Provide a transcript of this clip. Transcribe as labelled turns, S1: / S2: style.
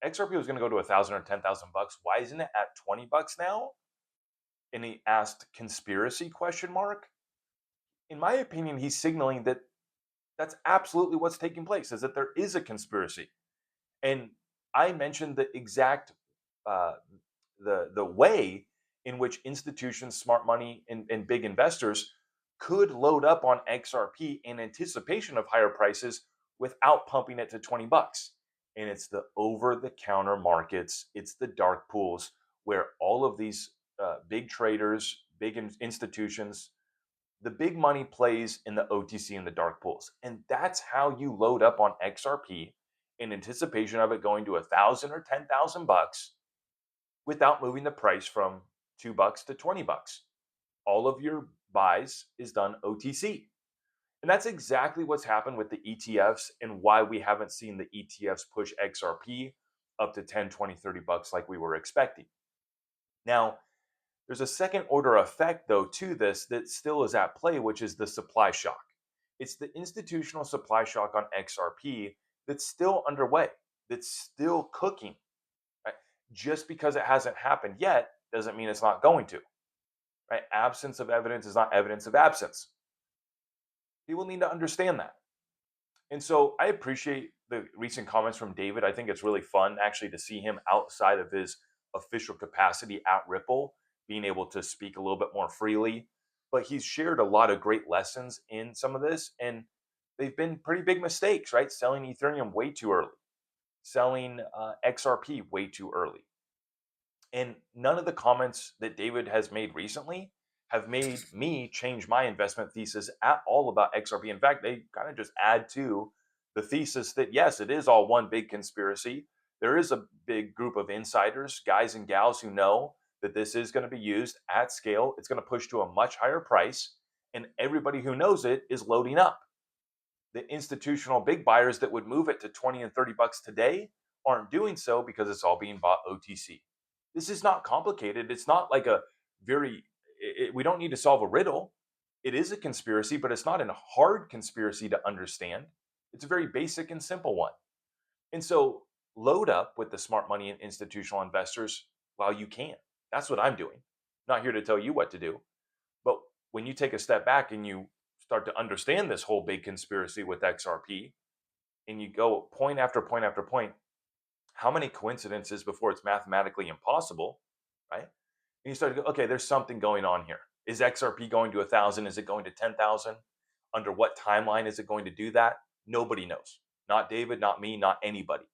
S1: XRP was going to go to 1,000 or 10,000 bucks. Why isn't it at 20 bucks now? And he asked conspiracy question mark. In my opinion, he's signaling that that's absolutely what's taking place, is that there is a conspiracy. And I mentioned the exact uh, the way in which institutions, smart money, and big investors could load up on XRP in anticipation of higher prices without pumping it to 20 bucks. And it's the over-the-counter markets, it's the dark pools where all of these big traders, big institutions, the big money plays in the OTC and the dark pools. And that's how you load up on XRP in anticipation of it going to 1,000 or 10,000 bucks without moving the price from 2 bucks to 20 bucks. All of your buys is done OTC. And that's exactly what's happened with the ETFs and why we haven't seen the ETFs push XRP up to 10, 20, 30 bucks like we were expecting. Now, there's a second order effect, though, to this that still is at play, which is the supply shock. It's the institutional supply shock on XRP that's still underway, that's still cooking. Right? Just because it hasn't happened yet doesn't mean it's not going to. Right? Absence of evidence is not evidence of absence. People need to understand that. And so I appreciate the recent comments from David. I think it's really fun actually to see him outside of his official capacity at Ripple, being able to speak a little bit more freely. But he's shared a lot of great lessons in some of this, and they've been pretty big mistakes, right? Selling Ethereum way too early, selling XRP way too early. And none of the comments that David has made recently have made me change my investment thesis at all about XRP. In fact, they kind of just add to the thesis that yes, it is all one big conspiracy. There is a big group of insiders, guys and gals who know that this is going to be used at scale. It's going to push to a much higher price, and everybody who knows it is loading up. The institutional big buyers that would move it to 20 and 30 bucks today aren't doing so because it's all being bought OTC. This is not complicated. It's not like a very, we don't need to solve a riddle. It is a conspiracy, but it's not a hard conspiracy to understand. It's a very basic and simple one. And so load up with the smart money and institutional investors while you can. That's what I'm doing. Not here to tell you what to do. But when you take a step back and you start to understand this whole big conspiracy with XRP, and you go point after point after point, how many coincidences before it's mathematically impossible, right? And you start to go, okay, there's something going on here. Is XRP going to 1,000? Is it going to 10,000? Under what timeline is it going to do that? Nobody knows. Not David, not me, not anybody.